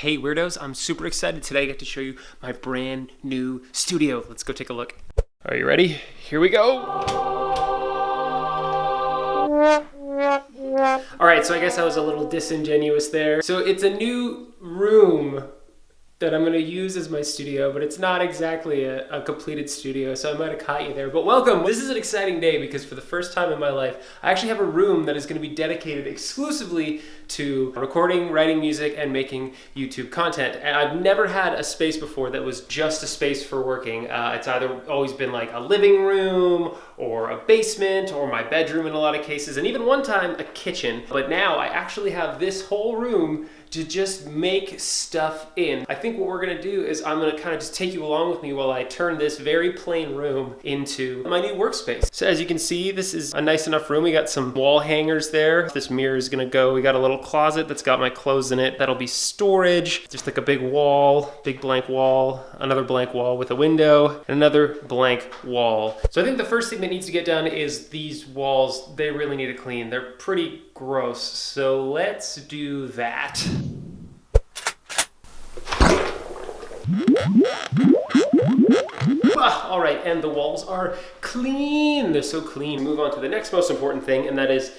Hey weirdos, I'm super excited today. I get to show you my brand new studio. Let's go take a look. Are you ready? Here we go. All right, so I guess I was a little disingenuous there. So it's a new room that I'm gonna use as my studio, but it's not exactly a completed studio, so I might have caught you there. But welcome! This is an exciting day because for the first time in my life, I actually have a room that is gonna be dedicated exclusively to recording, writing music, and making YouTube content. And I've never had a space before that was just a space for working. It's either always been like a living room, or a basement, or my bedroom in a lot of cases, and even one time, a kitchen. But now I actually have this whole room to just make stuff in. I think what we're gonna do is I'm gonna kind of just take you along with me while I turn this very plain room into my new workspace. So as you can see, this is a nice enough room. We got some wall hangers there. This mirror is gonna go. We got a little closet that's got my clothes in it. That'll be storage. Just like a big wall, big blank wall, another blank wall with a window, and another blank wall. So I think the first thing that needs to get done is these walls. They really need to clean. They're pretty gross. So let's do that. All right, and the walls are clean. They're so clean. Move on to the next most important thing, and that is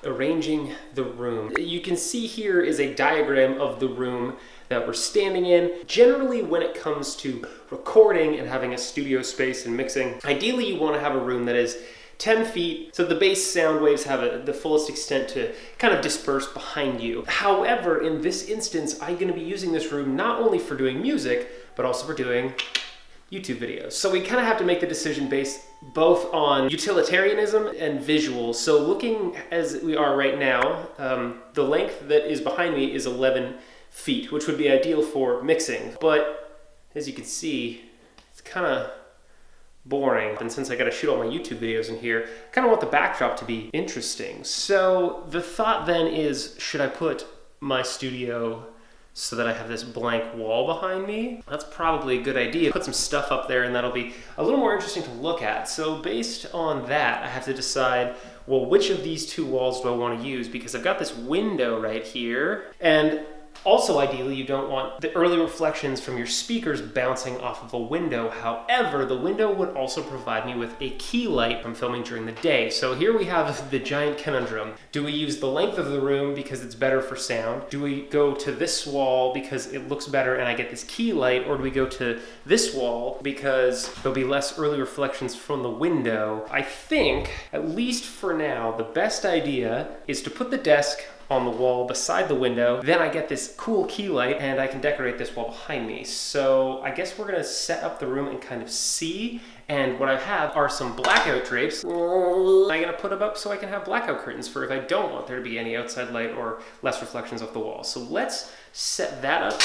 arranging the room. You can see here is a diagram of the room that we're standing in. Generally, when it comes to recording and having a studio space and mixing, ideally you want to have a room that is 10 feet, so the bass sound waves have the fullest extent to kind of disperse behind you. However, in this instance, I'm going to be using this room not only for doing music, but also for doing YouTube videos. So we kind of have to make the decision based both on utilitarianism and visuals. So looking as we are right now, the length that is behind me is 11 feet, which would be ideal for mixing. But as you can see, it's kind of boring. And since I got to shoot all my YouTube videos in here, I kind of want the backdrop to be interesting. So the thought then is, should I put my studio so that I have this blank wall behind me? That's probably a good idea. Put some stuff up there and that'll be a little more interesting to look at. So based on that, I have to decide, well, which of these two walls do I want to use? Because I've got this window right here, and also, ideally, you don't want the early reflections from your speakers bouncing off of a window. However, the window would also provide me with a key light from filming during the day. So here we have the giant conundrum. Do we use the length of the room because it's better for sound? Do we go to this wall because it looks better and I get this key light? Or do we go to this wall because there'll be less early reflections from the window? I think, at least for now, the best idea is to put the desk on the wall beside the window. Then I get this cool key light and I can decorate this wall behind me. So I guess we're gonna set up the room and kind of see. And what I have are some blackout drapes. I'm gonna put them up so I can have blackout curtains for if I don't want there to be any outside light or less reflections off the wall. So let's set that up.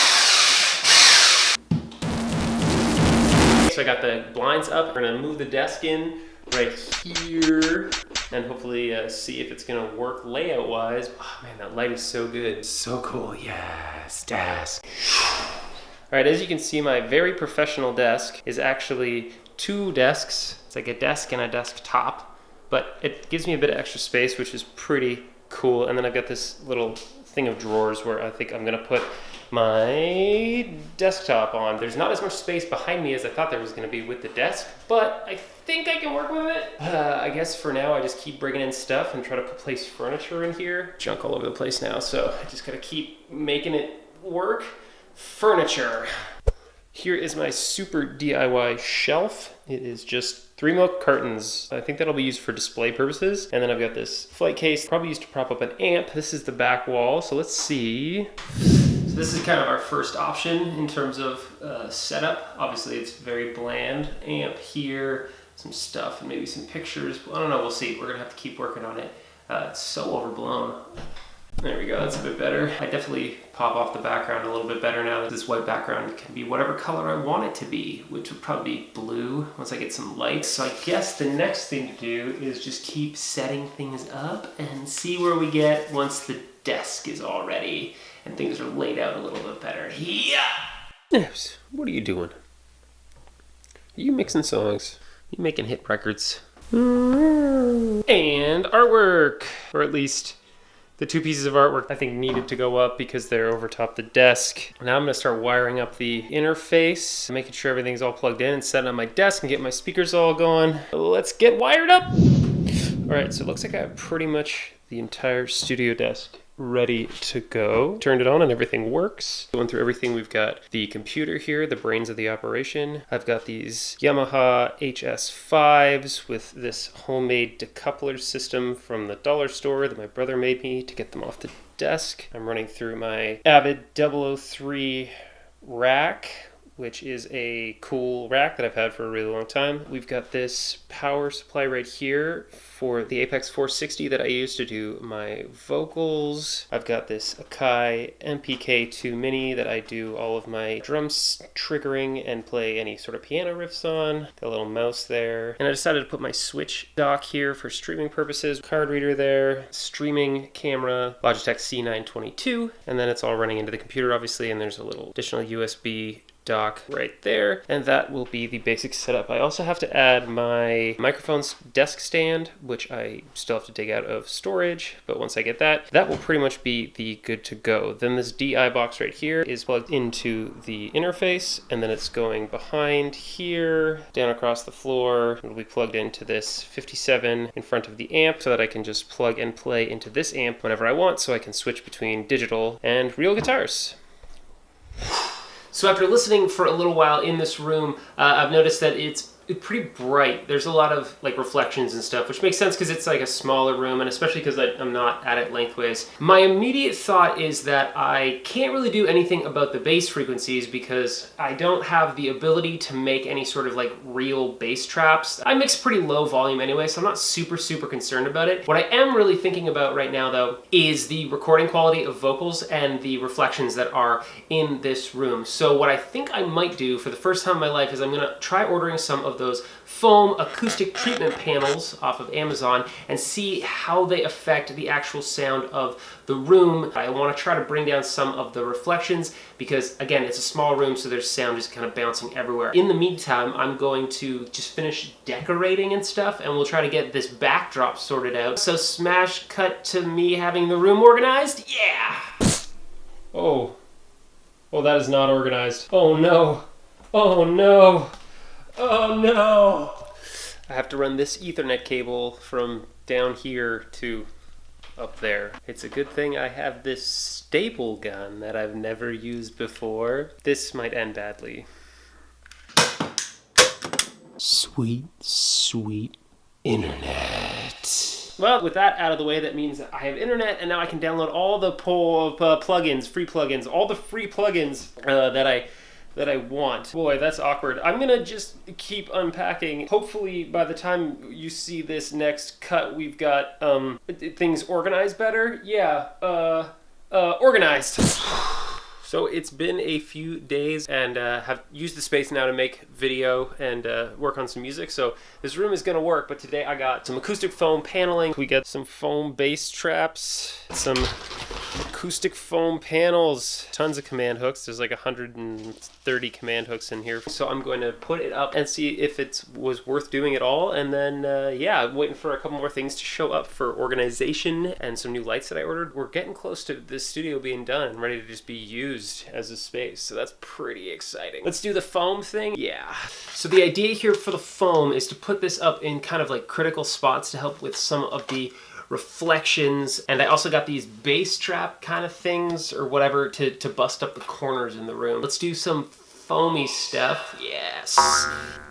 So I got the blinds up. We're gonna move the desk in right here and hopefully see if it's gonna work layout wise. Oh man, that light is so good. So cool, yes, desk. All right, as you can see, my very professional desk is actually two desks. It's like a desk and a desktop, but it gives me a bit of extra space, which is pretty cool. And then I've got this little thing of drawers where I think I'm gonna put my desktop on. There's not as much space behind me as I thought there was gonna be with the desk, but I think I can work with it. I guess for now, I just keep bringing in stuff and try to place furniture in here. Junk all over the place now, so I just gotta keep making it work. Furniture. Here is my super DIY shelf. It is just 3 milk cartons. I think that'll be used for display purposes. And then I've got this flight case, probably used to prop up an amp. This is the back wall, so let's see. So this is kind of our first option in terms of setup. Obviously it's very bland. Amp here, some stuff and maybe some pictures. I don't know, we'll see. We're gonna have to keep working on it. It's so overblown. There we go, that's a bit better. I definitely pop off the background a little bit better now that this white background can be whatever color I want it to be, which would probably be blue once I get some light. So I guess the next thing to do is just keep setting things up and see where we get once the desk is all ready and things are laid out a little bit better. Yeah! Yes, what are you doing? Are you mixing songs? Are you making hit records? And artwork, or at least The two pieces of artwork I think needed to go up because they're over top the desk. Now I'm gonna start wiring up the interface, making sure everything's all plugged in and setting up my desk and get my speakers all going. Let's get wired up. All right, so it looks like I have pretty much the entire studio desk ready to go. Turned it on and everything works. Going through everything, we've got the computer here, the brains of the operation. I've got these Yamaha HS5s with this homemade decoupler system from the dollar store that my brother made me to get them off the desk. I'm running through my Avid 003 rack, which is a cool rack that I've had for a really long time. We've got this power supply right here for the Apex 460 that I use to do my vocals. I've got this Akai MPK2 Mini that I do all of my drums triggering and play any sort of piano riffs on. Got a little mouse there. And I decided to put my Switch dock here for streaming purposes. Card reader there, streaming camera, Logitech C922, and then it's all running into the computer obviously, and there's a little additional USB dock right there, and that will be the basic setup. I also have to add my microphone's desk stand, which I still have to dig out of storage, but once I get that, that will pretty much be the good to go. Then this DI box right here is plugged into the interface, and then it's going behind here, down across the floor. It'll be plugged into this 57 in front of the amp so that I can just plug and play into this amp whenever I want, so I can switch between digital and real guitars. So after listening for a little while in this room, I've noticed that it's pretty bright. There's a lot of like reflections and stuff, which makes sense because it's like a smaller room, and especially because I'm not at it lengthways. My immediate thought is that I can't really do anything about the bass frequencies because I don't have the ability to make any sort of like real bass traps. I mix pretty low volume anyway, so I'm not super concerned about it. What I am really thinking about right now though is the recording quality of vocals and the reflections that are in this room. So what I think I might do for the first time in my life is I'm gonna try ordering some of those foam acoustic treatment panels off of Amazon and see how they affect the actual sound of the room. I want to try to bring down some of the reflections because again, it's a small room, so there's sound just kind of bouncing everywhere. In the meantime, I'm going to just finish decorating and stuff, and we'll try to get this backdrop sorted out. So smash cut to me having the room organized. Yeah! Oh, that is not organized. Oh no. Oh no. Oh no! I have to run this Ethernet cable from down here to up there. It's a good thing I have this staple gun that I've never used before. This might end badly. Sweet, sweet internet. Well, with that out of the way, that means that I have internet, and now I can download all the plugins, free plugins, all the free plugins that I want. Boy, that's awkward. I'm gonna just keep unpacking. Hopefully by the time you see this next cut, we've got things organized better. Yeah, organized. So it's been a few days, and have used the space now to make video and work on some music. So this room is gonna work, but today I got some acoustic foam paneling. We got some foam bass traps, some acoustic foam panels, tons of command hooks. There's like 130 command hooks in here. So I'm going to put it up and see if it was worth doing at all. And then, yeah, I'm waiting for a couple more things to show up for organization and some new lights that I ordered. We're getting close to this studio being done and ready to just be used as a space. So that's pretty exciting. Let's do the foam thing. Yeah. So the idea here for the foam is to put this up in kind of like critical spots to help with some of the reflections, and I also got these bass trap kind of things or whatever to bust up the corners in the room. Let's do some foamy stuff. Yes.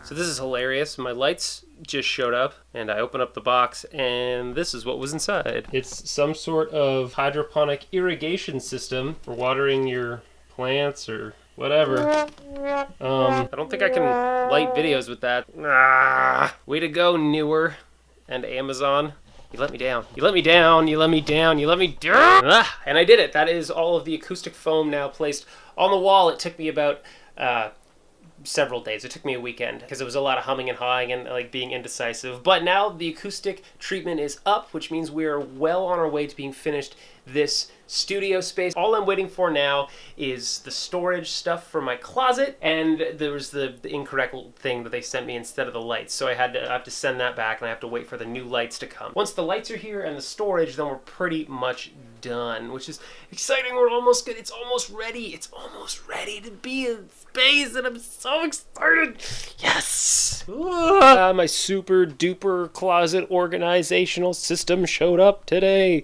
So this is hilarious. My lights just showed up, and I open up the box, and this is what was inside. It's some sort of hydroponic irrigation system for watering your plants or whatever. I don't think I can light videos with that. Way to go, Newer and Amazon. You let me down. You let me down. You let me down. You let me down. And I did it. That is all of the acoustic foam now placed on the wall. It took me about several days. It took me a weekend because it was a lot of humming and hawing and like being indecisive. But now the acoustic treatment is up, which means we are well on our way to being finished this studio space. All I'm waiting for now is the storage stuff for my closet, and there was the incorrect thing that they sent me instead of the lights, so I have to send that back, and I have to wait for the new lights to come. Once the lights are here and the storage, then we're pretty much done, which is exciting. We're almost good. It's almost ready. It's almost ready to be a space, and I'm so excited. Yes! My super duper closet organizational system showed up today.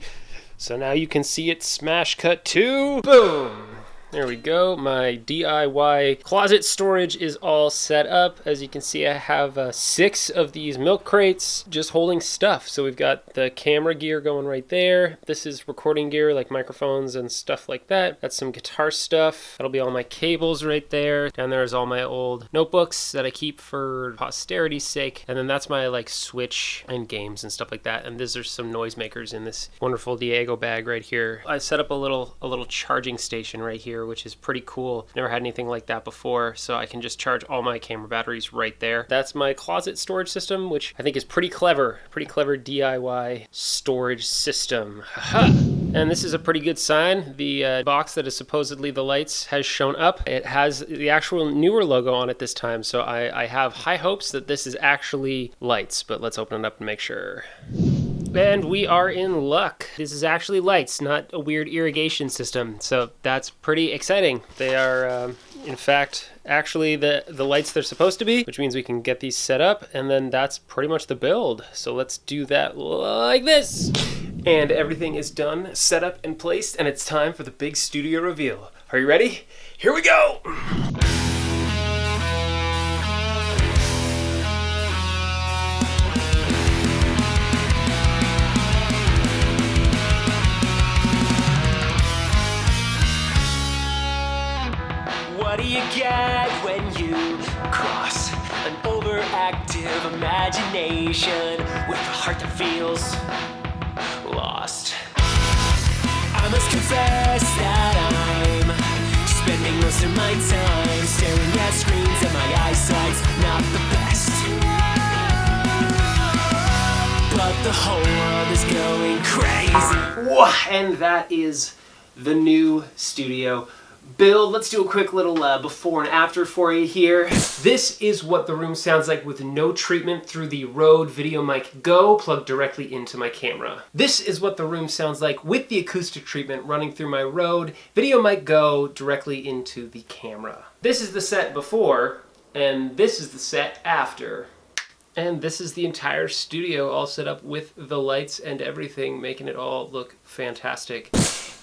So now you can see it smash cut to boom. There we go. My DIY closet storage is all set up. As you can see, I have 6 of these milk crates just holding stuff. So we've got the camera gear going right there. This is recording gear like microphones and stuff like that. That's some guitar stuff. That'll be all my cables right there. Down there is all my old notebooks that I keep for posterity's sake. And then that's my like Switch and games and stuff like that. And these are some noisemakers in this wonderful Diego bag right here. I set up a little charging station right here, which is pretty cool. Never had anything like that before, so I can just charge all my camera batteries right there. That's my closet storage system, which I think is pretty clever DIY storage system. And this is a pretty good sign. The box that is supposedly the lights has shown up. It has the actual newer logo on it this time, so I have high hopes that this is actually lights, but let's open it up and make sure. And we are in luck. This is actually lights, not a weird irrigation system. So that's pretty exciting. They are, in fact, actually the lights they're supposed to be, which means we can get these set up, and then that's pretty much the build. So let's do that like this. And everything is done, set up and placed, and it's time for the big studio reveal. Are you ready? Here we go! What do you get when you cross an overactive imagination with a heart that feels lost? I must confess that I'm spending most of my time staring at screens and my eyesight's not the best. But the whole world is going crazy. And that is the new studio build. Let's do a quick little before and after for you here. This is what the room sounds like with no treatment through the Rode VideoMic Go plugged directly into my camera. This is what the room sounds like with the acoustic treatment running through my Rode VideoMic Go directly into the camera. This is the set before, and this is the set after. And this is the entire studio all set up with the lights and everything, making it all look fantastic.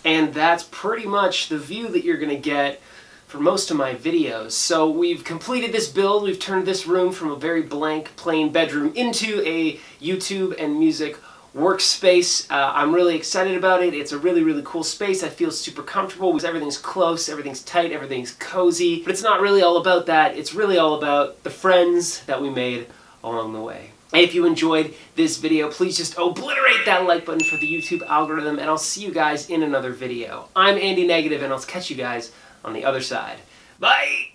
And that's pretty much the view that you're gonna get for most of my videos. So we've completed this build. We've turned this room from a very blank, plain bedroom into a YouTube and music workspace. I'm really excited about it. It's a really, really cool space. I feel super comfortable because everything's close, everything's tight, everything's cozy. But it's not really all about that. It's really all about the friends that we made along the way. If you enjoyed this video, please just obliterate that like button for the YouTube algorithm, and I'll see you guys in another video. I'm Andy Negative, and I'll catch you guys on the other side. Bye!